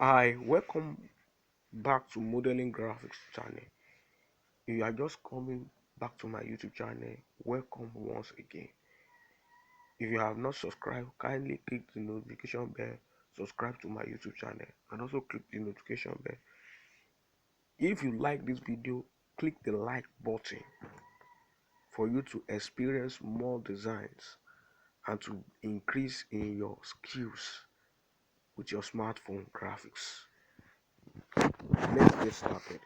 Hi, welcome back to Modeling Graphics channel. If you are just coming back to my YouTube channel, welcome once again. If you have not subscribed, kindly click the notification bell, subscribe to my YouTube channel, and also click the notification bell. If you like this video, click the like button for you to experience more designs and to increase in your skills with your smartphone graphics. Let's get started.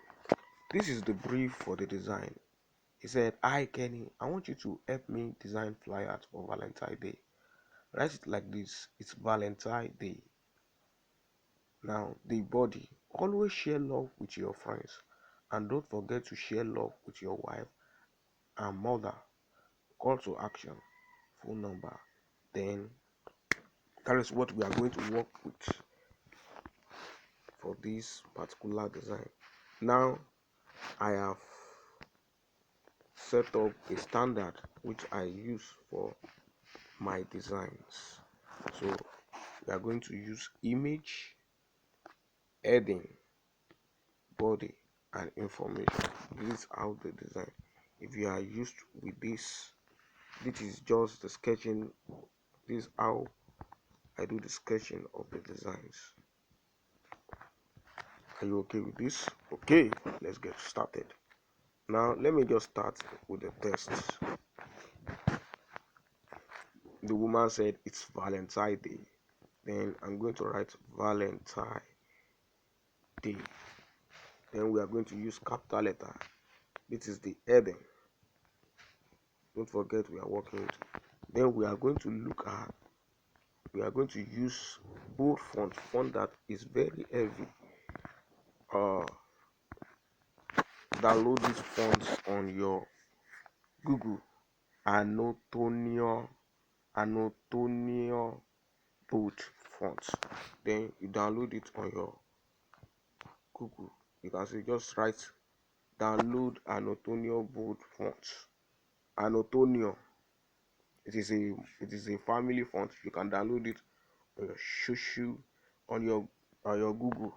This is the brief for the design. He said, "Hi Kenny, I want you to help me design flyers for Valentine Day." Write it like this: it's Valentine Day. Now, the body: always share love with your friends, and don't forget to share love with your wife and mother. Call to action: phone number. Then that is what we are going to work with for this particular design. Now, I have set up a standard which I use for my designs. So we are going to use image, heading, body, and information. This is how the design. If you are used with this is just the sketching. This is how I do the sketching of the designs. Are you okay with this? Okay, let's get started. Now let me just start with the text. The woman said it's Valentine Day. Then I'm going to write Valentine Day. Then we are going to use capital letter. This is the heading. Don't forget we are working with. Then we are going to use bold font that is very heavy. Download these fonts on your Google. Antonio bold font. Then you download it on your Google. You can see, just write download Antonio bold font. Antonio. It is a family font. You can download it on your Shushu, on your Google.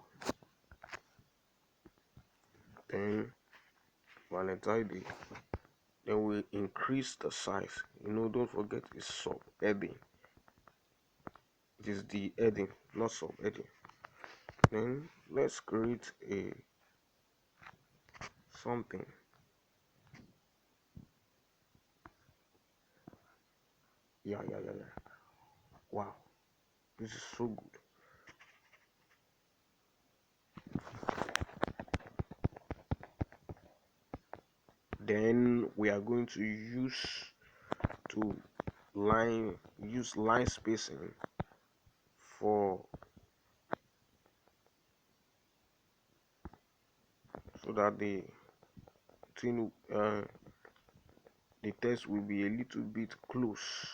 Then Valentine Day. Then we increase the size. Don't forget it's sub heading. It is the heading, not sub heading. Then let's create a something. Yeah. Wow, this is so good. Then we are going to use line spacing so that the text will be a little bit close.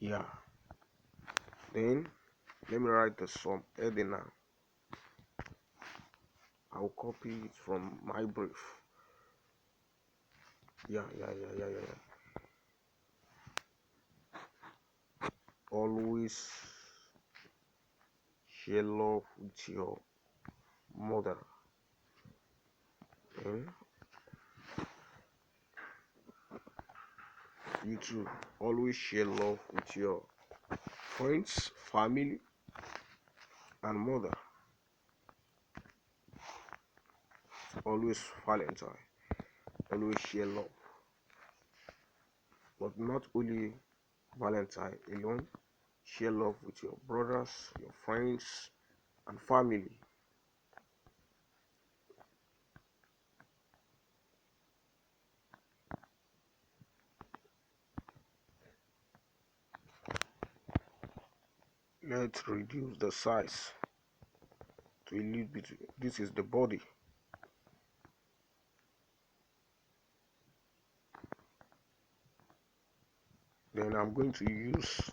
Yeah. Then let me write the sub heading now. I'll copy it from my brief. Yeah. Always share love with your mother. You too. Always share love with your friends, family, and mother. Always Valentine. Always share love. But not only Valentine alone. Share love with your brothers, your friends, and family. Let's reduce the size to a little bit. This is the body. Then I'm going to use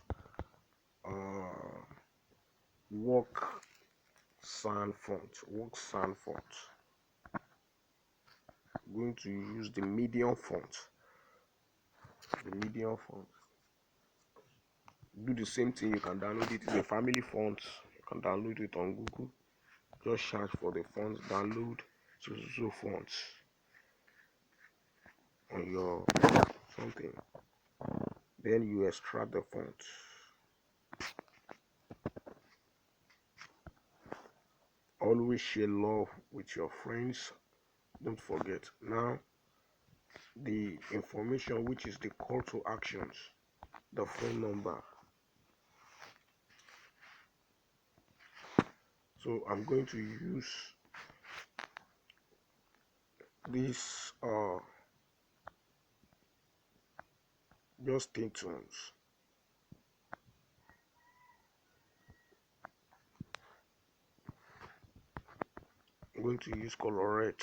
Worksan font. I'm going to use the medium font. Do the same thing. You can download it. It's a family font. You can download it on Google. just search for the fonts, download so fonts on your something, then you extract the font. Always share love with your friends. Don't forget. Now the information, which is the call to actions, the phone number. So I'm going to use this just stay tuned. I'm going to use color red.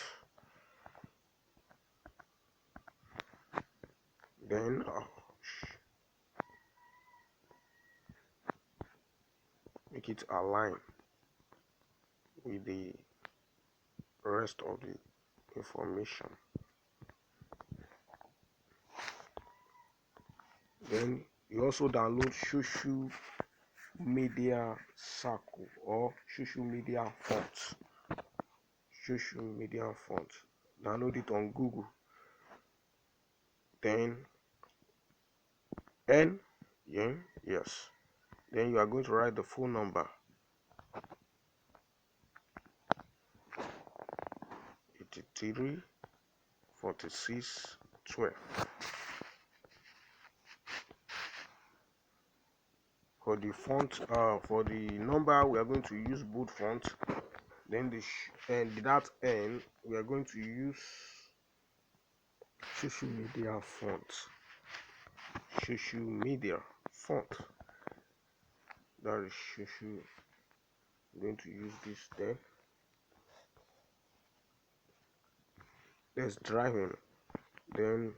Then make it align with the rest of the information. Then you also download social media circle or social media font. Social media font. Download it on Google. Then yes. Then you are going to write the phone number 83 46 12. For the font, for the number, we are going to use bold font. Then and that N, we are going to use social media font. Social media font. That is social. I'm going to use this then. Let's drive in. Then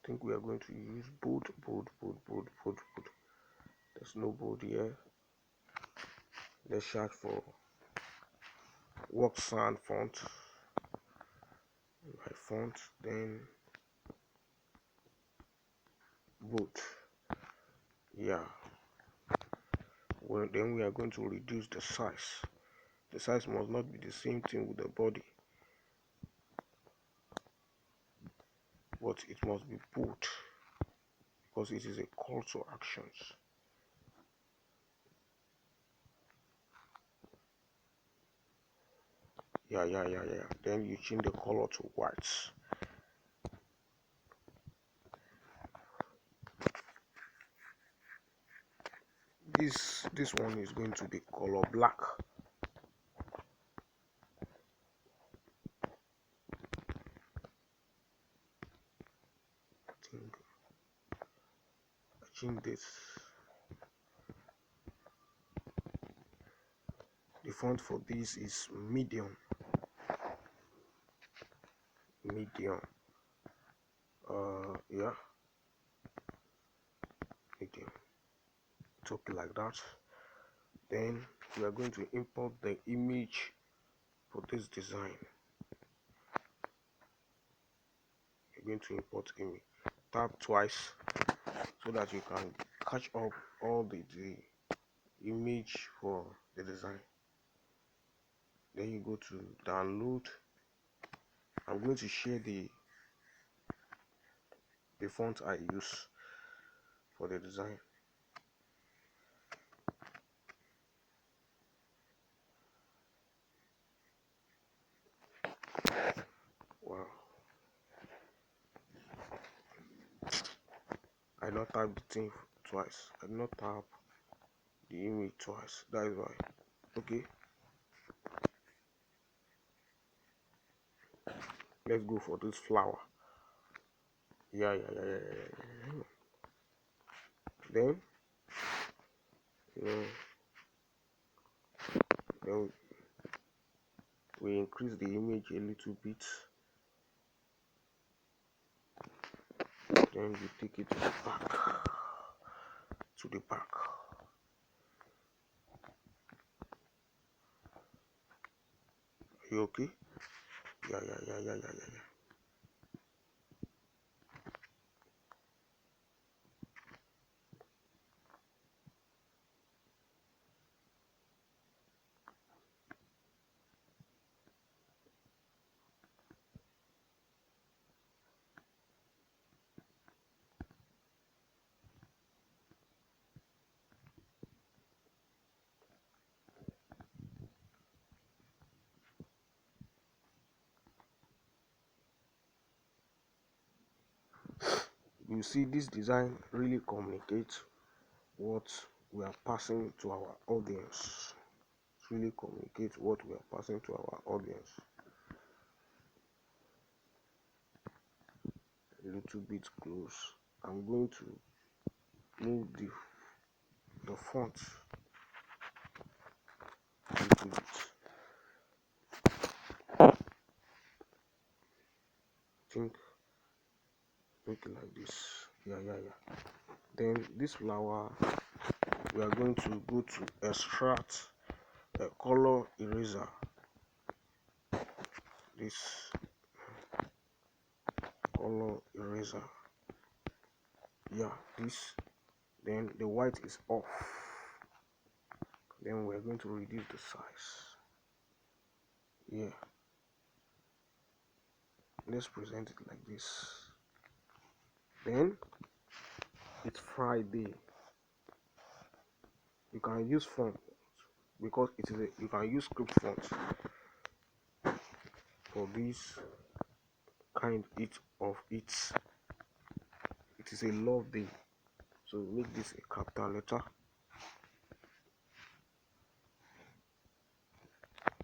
I think we are going to use bold. There's no bold here. Let's search for Worksan font. My font, then bold. Yeah. Well, then we are going to reduce the size. The size must not be the same thing with the body, but it must be bold because it is a call to actions. Yeah. Then you change the color to white. This one is going to be color black. I change this. The font for this is medium. Yeah, medium. It's okay like that. Then we are going to import the image for this design. You're going to import image. Tap twice so that you can catch up all the image for the design. Then you go to download. I'm going to share the font I use for the design. Wow. I not tap the thing twice. I not tap the image twice. That is why. Okay. Let's go for this flower. Yeah. Then, then we increase the image a little bit. Then you take it to the back. Are you okay? Yeah. You see, this design really communicates what we are passing to our audience. It really communicates what we are passing to our audience. A little bit close. I'm going to move the font a little bit. Think make it like this. Yeah. Then this flower, we are going to go to extract a color eraser. This color eraser. Yeah, this. Then the white is off. Then we're going to reduce the size. Yeah. Let's present it like this. Then it's Friday. You can use font because it is you can use script font for this kind of it. It is a love day, so make this a capital letter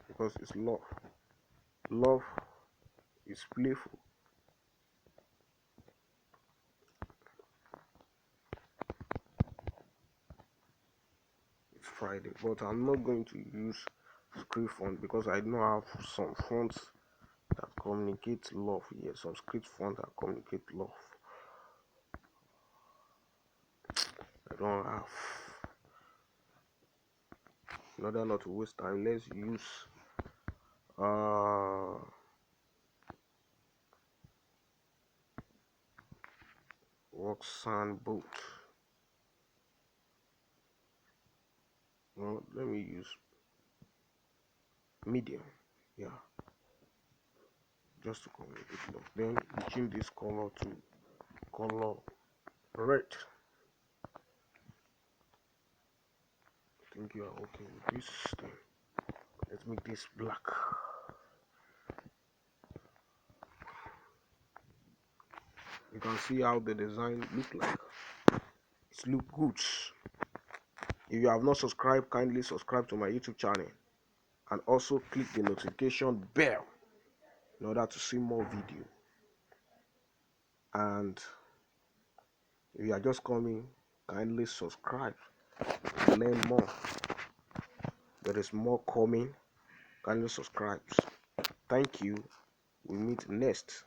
because it's love. Love is playful. It's Friday, but I'm not going to use script font because I don't have some fonts that communicate love. Yes, some script font that communicate love. I don't have. In order not to waste time, let's use Worksan boat. No, let me use medium. Yeah, just to communicate love. Then we change this color to color red. I think you are okay with this thing. Let's make this black. You can see how the design look like. It look good. If you have not subscribed, kindly subscribe to my YouTube channel and also click the notification bell in order to see more video. And if you are just coming, kindly subscribe and learn more. There is more coming. Kindly subscribe. Thank you. We meet next.